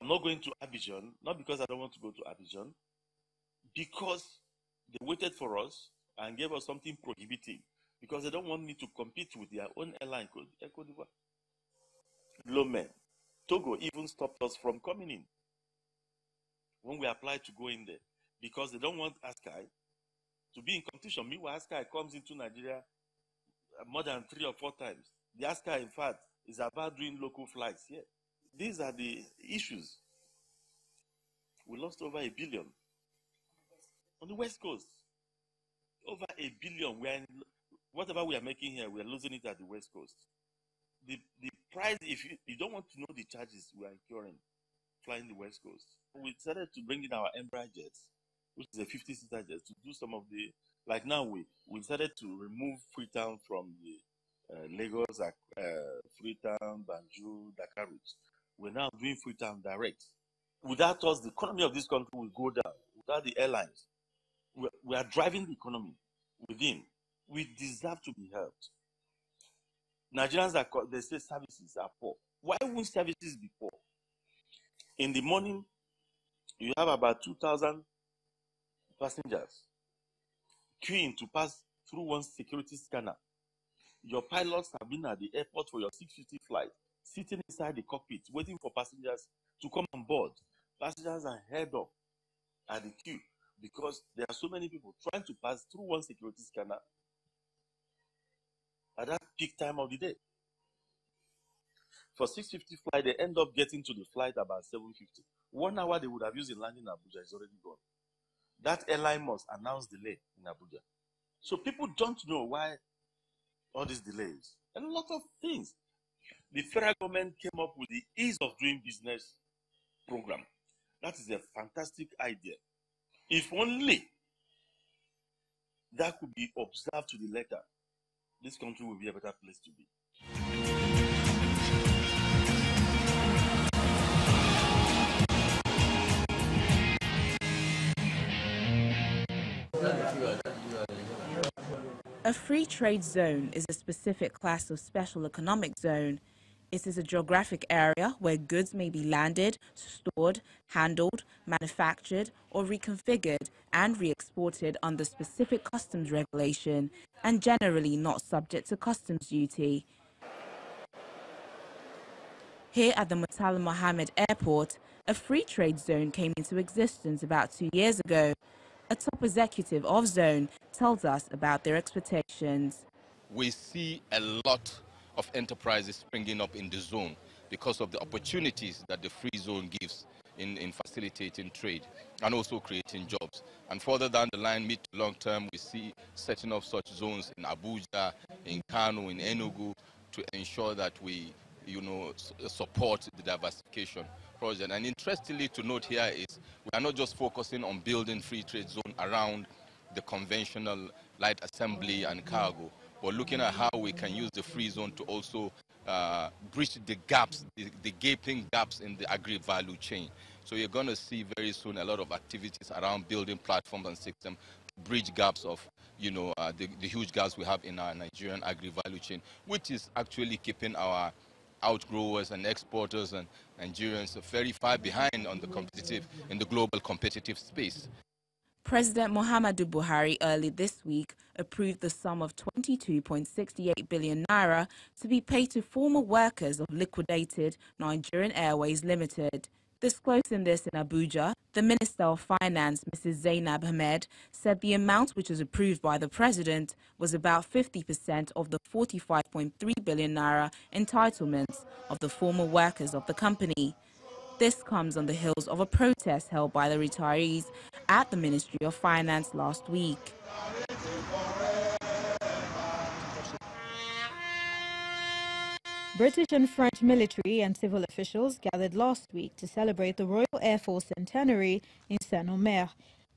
I'm not going to Abidjan, not because I don't want to go to Abidjan, because they waited for us and gave us something prohibitive, because they don't want me to compete with their own airline, Cote d'Ivoire. Lomé, Togo even stopped us from coming in when we applied to go in there, because they don't want Askai to be in competition. Meanwhile, Askai comes into Nigeria more than 3 or 4 times. The Askai, in fact, is about doing local flights here. These are the issues. We lost over $1 billion on the West Coast. Over $1 billion. Whatever we are making here, we are losing it at the West Coast. The price, if you don't want to know the charges we are incurring flying the West Coast, we decided to bring in our Embraer jets, which is a 50-seater jet, to do some of the, like now we decided to remove Freetown from the Lagos, Freetown, Banjul, Dakar routes. We're now doing Freetown direct. Without us, the economy of this country will go down. Without the airlines, we are driving the economy within. We deserve to be helped. Nigerians they say services are poor. Why won't services be poor? In the morning, you have about 2,000 passengers queuing to pass through one security scanner. Your pilots have been at the airport for your 6:50 flight, sitting inside the cockpit, waiting for passengers to come on board. Passengers are held up at the queue because there are so many people trying to pass through one security scanner at that peak time of the day. For 6:50 flight, they end up getting to the flight about 7:50. 1 hour they would have used in landing in Abuja is already gone. That airline must announce delay in Abuja. So people don't know why all these delays. And a lot of things. The federal government came up with the ease of doing business program. That is a fantastic idea. If only that could be observed to the letter, this country will be a better place to be. A free trade zone is a specific class of special economic zone. It is a geographic area where goods may be landed, stored, handled, manufactured, or reconfigured and re-exported under specific customs regulation and generally not subject to customs duty. Here at the Murtala Mohammed Airport, a free trade zone came into existence about 2 years ago. A top executive of Zone tells us about their expectations. We see a lot of enterprises springing up in the zone because of the opportunities that the free zone gives in facilitating trade and also creating jobs. And further down the line, mid to long term, we see setting up such zones in Abuja, in Kano, in Enugu to ensure that we support the diversification project. And interestingly to note here is we are not just focusing on building free trade zone around the conventional light assembly and cargo, but looking at how we can use the free zone to also bridge the gaps, the gaping gaps in the agri-value chain. So you're going to see very soon a lot of activities around building platforms and systems to bridge gaps of, the huge gaps we have in our Nigerian agri-value chain, which is actually keeping our outgrowers and exporters and Nigerians very far behind on in the global competitive space. President Muhammadu Buhari early this week approved the sum of 22.68 billion naira to be paid to former workers of liquidated Nigerian Airways Limited. Disclosing this in Abuja, the Minister of Finance, Mrs. Zainab Ahmed, said the amount which was approved by the President was about 50% of the 45.3 billion naira entitlements of the former workers of the company. This comes on the heels of a protest held by the retirees at the Ministry of Finance last week. British and French military and civil officials gathered last week to celebrate the Royal Air Force centenary in Saint-Omer.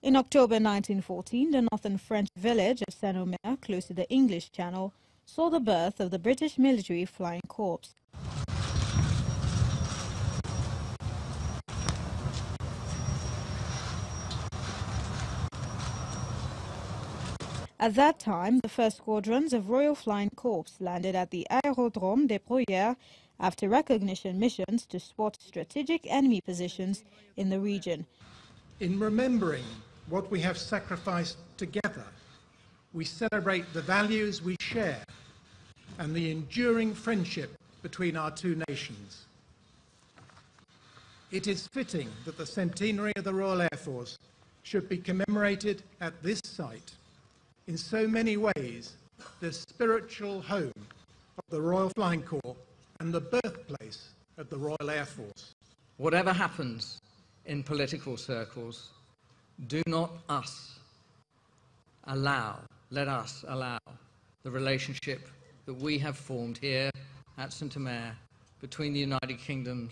In October 1914, the northern French village of Saint-Omer, close to the English Channel, saw the birth of the British Military Flying Corps. At that time, the first squadrons of Royal Flying Corps landed at the Aérodrome des Bruyères after recognition missions to spot strategic enemy positions in the region. In remembering what we have sacrificed together, we celebrate the values we share and the enduring friendship between our two nations. It is fitting that the centenary of the Royal Air Force should be commemorated at this site, in so many ways the spiritual home of the Royal Flying Corps and the birthplace of the Royal Air Force. Whatever happens in political circles, do not let us allow the relationship that we have formed here at Saint-Omer between the United Kingdom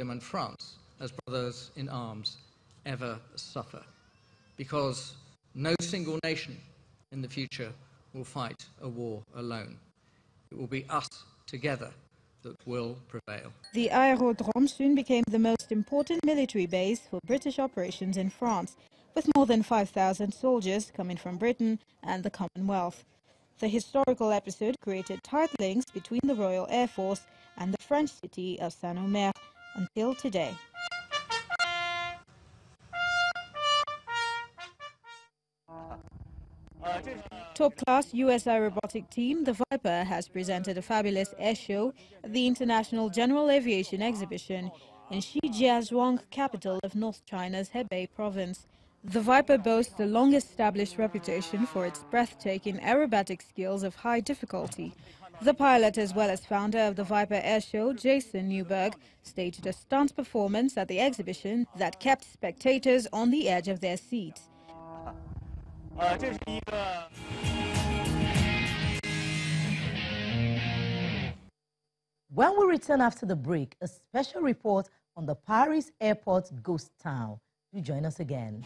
and France as brothers in arms ever suffer, because no single nation in the future will fight a war alone. It will be us together that will prevail. The aerodrome soon became the most important military base for British operations in France, with more than 5,000 soldiers coming from Britain and the Commonwealth. The historical episode created tight links between the Royal Air Force and the French city of Saint-Omer until today. Top-class US aerobatic team, the Viper, has presented a fabulous air show at the International General Aviation Exhibition in Shijiazhuang, capital of North China's Hebei province. The Viper boasts a long-established reputation for its breathtaking aerobatic skills of high difficulty. The pilot, as well as founder of the Viper Air Show, Jason Newberg, staged a stunt performance at the exhibition that kept spectators on the edge of their seats. When we return after the break, a special report on the Paris airport ghost town. Do join us again.